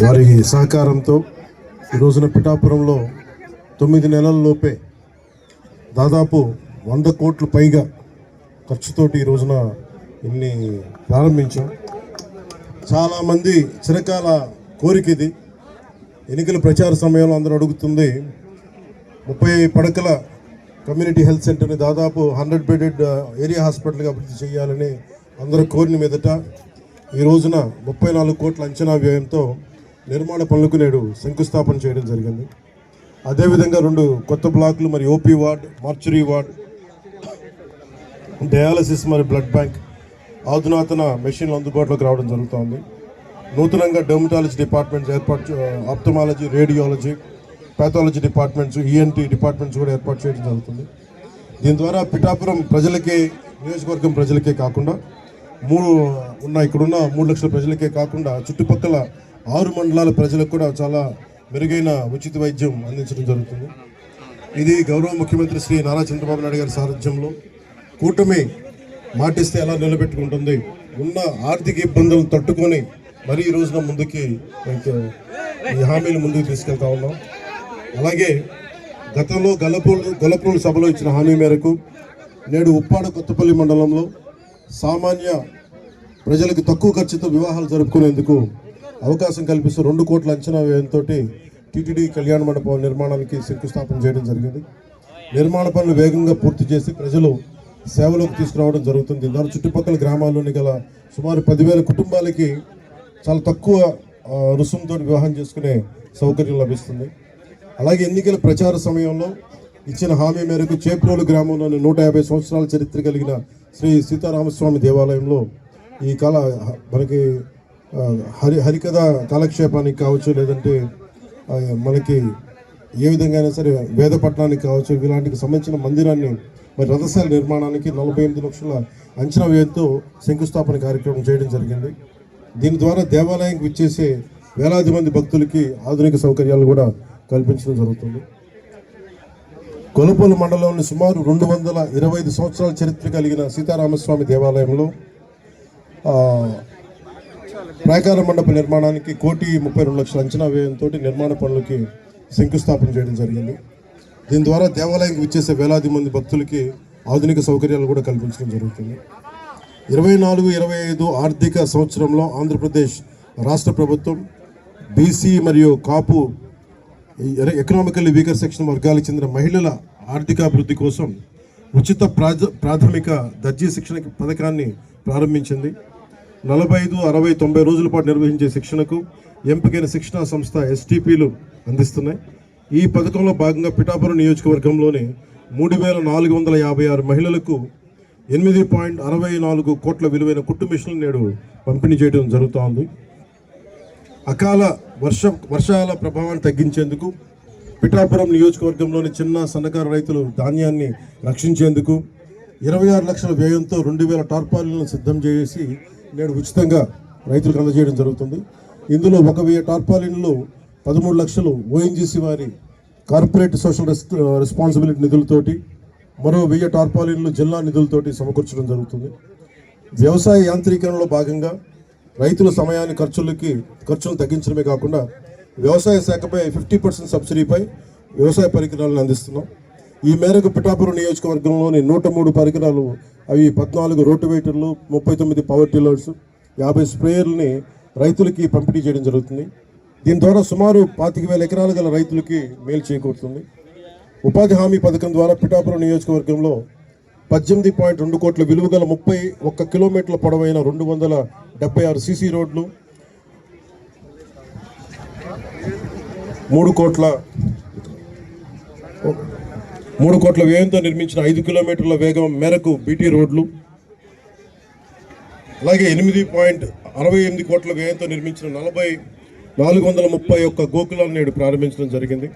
వారి సహకారంతో ఈ రోజున పిఠాపురంలో 9 నెలల్లోపే దాదాపు 100 కోట్ల పైగా ఖర్చుతోటి ఈ రోజున ఇన్ని ప్రారంభించాం. చాలామంది చిరకాల కోరిక ఇది. ఎన్నికల ప్రచార సమయంలో అందరూ అడుగుతుంది 30 పడకల కమ్యూనిటీ హెల్త్ సెంటర్ని దాదాపు 100 బెడెడ్ ఏరియా హాస్పిటల్గా అభివృద్ధి చేయాలని అందరూ కోరిన మీదట ఈ రోజున 34 కోట్ల అంచనా వ్యయంతో నిర్మాణ పనులకు నేడు శంకుస్థాపన చేయడం జరిగింది. అదేవిధంగా 2 కొత్త బ్లాకులు మరి OP ward, mortuary ward, dialysis మరి బ్లడ్ బ్యాంక్, ఆధునాతన మెషిన్లు అందుబాటులోకి రావడం జరుగుతోంది. నూతనంగా dermatology departments ophthalmology, radiology, pathology departments, ENT departments కూడా ఏర్పాటు చేయడం జరుగుతుంది. దీని ద్వారా పిఠాపురం ప్రజలకే, నియోజకవర్గం ప్రజలకే కాకుండా ఇక్కడున్న 3 లక్షల ప్రజలకే కాకుండా చుట్టుపక్కల 6 మండలాల ప్రజలకు కూడా చాలా మెరుగైన ఉచిత వైద్యం అందించడం జరుగుతుంది. ఇది గౌరవ ముఖ్యమంత్రి శ్రీ నారా చంద్రబాబు నాయుడు గారి సారథ్యంలో కూటమి మాటిస్తే ఎలా నిలబెట్టుకుంటుంది, ఉన్న ఆర్థిక ఇబ్బందులను తట్టుకొని మరి ఈ రోజున ముందుకి ఈ హామీలు ముందుకు తీసుకెళ్తా ఉన్నాం. అలాగే గతంలో గొల్లపూడి సభలో ఇచ్చిన హామీ మేరకు నేడు ఉప్పాడ కొత్తపల్లి మండలంలో సామాన్య ప్రజలకు తక్కువ ఖర్చుతో వివాహాలు జరుపుకునేందుకు అవకాశం కల్పిస్తూ 2 కోట్ల అంచనా వ్యయంతో టీటీడీ కళ్యాణ మండపం నిర్మాణానికి శంకుస్థాపన చేయడం జరిగింది. నిర్మాణ పనులు వేగంగా పూర్తి చేసి ప్రజలు సేవలోకి తీసుకురావడం జరుగుతుంది. దాని చుట్టుపక్కల గ్రామాల్లోని గల సుమారు 10,000 కుటుంబాలకి చాలా తక్కువ రుసుముతో వివాహం చేసుకునే సౌకర్యం లభిస్తుంది. అలాగే ఎన్నికల ప్రచార సమయంలో ఇచ్చిన హామీ మేరకు చేప్రోలు గ్రామంలోని 150 సంవత్సరాల చరిత్ర కలిగిన శ్రీ సీతారామస్వామి దేవాలయంలో ఈ మనకి హరికథ కాలక్షేపానికి కావచ్చు, లేదంటే మనకి ఏ విధంగా అయినా సరే వేద పట్టణానికి కావచ్చు, ఇలాంటికి సంబంధించిన మందిరాన్ని మరి రథశాల నిర్మాణానికి 48 లక్షల అంచనా వ్యయంతో శంకుస్థాపన కార్యక్రమం చేయడం జరిగింది. దీని ద్వారా దేవాలయానికి విచ్చేసే వేలాది మంది భక్తులకి ఆధునిక సౌకర్యాలు కూడా కల్పించడం జరుగుతుంది. కొలపూలు మండలంలోని సుమారు 225 సంవత్సరాల చరిత్ర కలిగిన సీతారామస్వామి దేవాలయంలో ప్రాకార మండప నిర్మాణానికి 1,32,00,000 అంచనా వ్యయంతో నిర్మాణ పనులకి శంకుస్థాపన చేయడం జరిగింది. దీని ద్వారా దేవాలయానికి విచ్చేసే వేలాది మంది భక్తులకి ఆధునిక సౌకర్యాలు కూడా కల్పించడం జరుగుతుంది. 24-25 ఆర్థిక సంవత్సరంలో ఆంధ్రప్రదేశ్ రాష్ట్ర ప్రభుత్వం బీసీ మరియు కాపు ఎకనామికల్లీ వీకర్ సెక్షన్ వర్గాలకు చెందిన మహిళల ఆర్థికాభివృద్ధి కోసం ఉచిత ప్రాథమిక దర్జీ శిక్షణ పథకాన్ని ప్రారంభించింది. 45, 60, 90 రోజుల పాటు నిర్వహించే శిక్షణకు ఎంపికైన శిక్షణా సంస్థ ఎస్టీపీలు అందిస్తున్నాయి. ఈ పథకంలో భాగంగా పిఠాపురం నియోజకవర్గంలోని 3,456 మహిళలకు 8.64 కోట్ల విలువైన కుట్టు మిషన్లు నేడు పంపిణీ చేయడం జరుగుతోంది. అకాల వర్షాల ప్రభావాన్ని తగ్గించేందుకు పిఠాపురం నియోజకవర్గంలోని చిన్న సన్నకారు రైతులు ధాన్యాన్ని రక్షించేందుకు 26 లక్షల వ్యయంతో 2,000 టార్పాలిన్లను సిద్ధం చేసి నేడు ఉచితంగా రైతులకు అందజేయడం జరుగుతుంది. ఇందులో 1,000 టార్పాలిన్లు 13 లక్షలు ఓఎన్జీసీ వారి కార్పొరేట్ సోషల్ రెస్పాన్సిబిలిటీ నిధులతోటి, మరో 1000 టార్పాలిన్లు జిల్లా నిధులతోటి సమకూర్చడం జరుగుతుంది. వ్యవసాయ యాంత్రీకరణలో భాగంగా రైతుల సమయాన్ని ఖర్చులను తగ్గించడమే కాకుండా వ్యవసాయ శాఖపై 50% సబ్సిడీపై వ్యవసాయ పరికరాలను అందిస్తున్నాం. ఈ మేరకు పిఠాపురం నియోజకవర్గంలోని 103 పరికరాలు, అవి 14 రోటివేటర్లు, 39 పవర్ టిల్లర్స్, 50 స్ప్రేయర్లని రైతులకి పంపిణీ చేయడం జరుగుతుంది. దీని ద్వారా సుమారు 25,000 ఎకరాలు గల రైతులకి మేలు చేకూరుతుంది. ఉపాధి హామీ పథకం ద్వారా పిఠాపురం నియోజకవర్గంలో 18.2 కోట్ల విలువ గల 31 కిలోమీటర్ల పొడవైన 276 సీసీ రోడ్లు, 3 కోట్ల వ్యయంతో నిర్మించిన 5 కిలోమీటర్ల వేగం మేరకు బీటీ రోడ్లు, అలాగే 8.68 కోట్ల వ్యయంతో నిర్మించిన 431 గోకులాలను నేడు ప్రారంభించడం జరిగింది.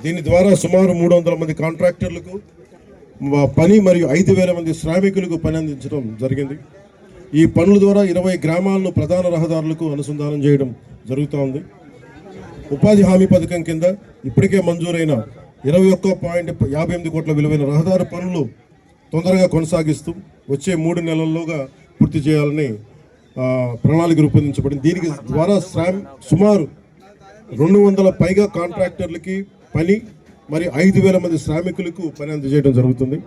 దీని ద్వారా సుమారు 300 మంది కాంట్రాక్టర్లకు పని మరియు 5,000 మంది శ్రామికులకు పని అందించడం జరిగింది. ఈ పనుల ద్వారా 20 గ్రామాలను ప్రధాన రహదారులకు అనుసంధానం చేయడం జరుగుతోంది. ఉపాధి హామీ పథకం కింద ఇప్పటికే మంజూరైన 21.58 కోట్ల విలువైన రహదారి పనులు తొందరగా కొనసాగిస్తూ వచ్చే 3 నెలల్లోగా పూర్తి చేయాలని ప్రణాళిక రూపొందించబడింది. దీనికి ద్వారా సుమారు 200 పైగా కాంట్రాక్టర్లకి పని, మరి 5,000 మంది శ్రామికులకు పని అందజేయడం జరుగుతుంది.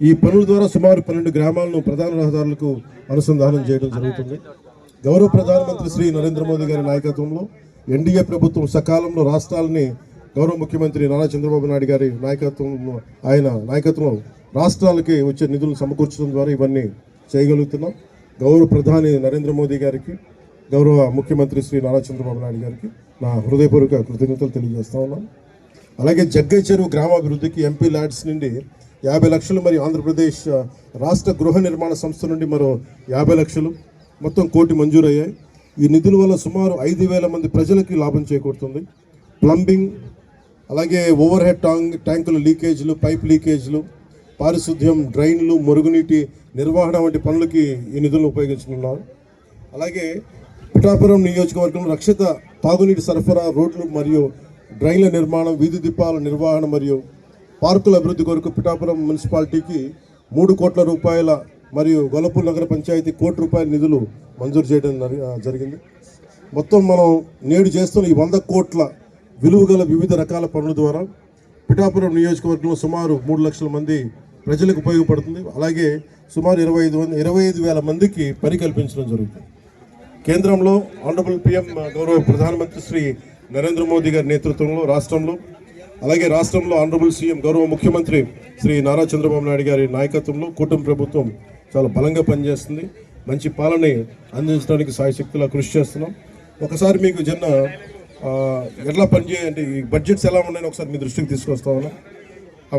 ఈ పనుల ద్వారా సుమారు 12 గ్రామాలను ప్రధాన రహదారులకు అనుసంధానం చేయడం జరుగుతుంది. గౌరవ ప్రధానమంత్రి శ్రీ నరేంద్ర మోదీ గారి నాయకత్వంలో ఎన్డీఏ ప్రభుత్వం సకాలంలో రాష్ట్రాలని గౌరవ ముఖ్యమంత్రి నారా చంద్రబాబు నాయుడు గారి నాయకత్వంలో రాష్ట్రాలకి వచ్చే నిధులు సమకూర్చడం ద్వారా ఇవన్నీ చేయగలుగుతున్నాం. గౌరవ ప్రధాని నరేంద్ర మోదీ గారికి, గౌరవ ముఖ్యమంత్రి శ్రీ నారా చంద్రబాబు నాయుడు గారికి నా హృదయపూర్వక కృతజ్ఞతలు తెలియజేస్తా ఉన్నాం. అలాగే జగ్గై చెరువు గ్రామాభివృద్ధికి ఎంపీ ల్యాడ్స్ నుండి 50 లక్షలు, మరియు ఆంధ్రప్రదేశ్ రాష్ట్ర గృహ నిర్మాణ సంస్థ నుండి మరో 50 లక్షలు, మొత్తం 1 కోటి మంజూరయ్యాయి. ఈ నిధుల వల్ల సుమారు 5,000 మంది ప్రజలకి లాభం చేకూరుతుంది. ప్లంబింగ్, అలాగే ఓవర్ హెడ్ ట్యాంకుల లీకేజీలు, పైప్ లీకేజీలు, పారిశుద్ధ్యం, డ్రైన్లు, మురుగునీటి నిర్వహణ వంటి పనులకి ఈ నిధులను ఉపయోగించుకున్నారు. అలాగే పిఠాపురం నియోజకవర్గంలో రక్షిత తాగునీటి సరఫరా, రోడ్లు మరియు డ్రైన్ల నిర్మాణం, వీధి దీపాల నిర్వహణ మరియు పార్కుల అభివృద్ధి కొరకు పిఠాపురం మున్సిపాలిటీకి 3 కోట్ల రూపాయల మరియు గొల్లపూర్ నగర పంచాయతీ 1 కోటి రూపాయల నిధులు మంజూరు చేయడం జరిగింది. మొత్తం మనం నేడు చేస్తున్న ఈ 100 కోట్ల విలువ గల వివిధ రకాల పనుల ద్వారా పిఠాపురం నియోజకవర్గంలో సుమారు 3 లక్షల మంది ప్రజలకు ఉపయోగపడుతుంది. అలాగే సుమారు 25,000 మందికి పని కల్పించడం జరుగుతుంది. కేంద్రంలో ఆనరబుల్ పిఎం గౌరవ ప్రధానమంత్రి శ్రీ నరేంద్ర మోదీ గారి నేతృత్వంలో రాష్ట్రంలో, అలాగే రాష్ట్రంలో ఆనరబుల్ సీఎం గౌరవ ముఖ్యమంత్రి శ్రీ నారా చంద్రబాబు నాయుడు గారి నాయకత్వంలో కూటమి ప్రభుత్వం చాలా బలంగా పనిచేస్తుంది. మంచి పాలన అందించడానికి సాయశక్తులా కృషి చేస్తున్నాం. ఒకసారి మీకు ఎట్లా పనిచేయాలంటే ఈ బడ్జెట్స్ ఎలా ఉన్నాయని ఒకసారి మీ దృష్టికి తీసుకొస్తా ఉన్నాం.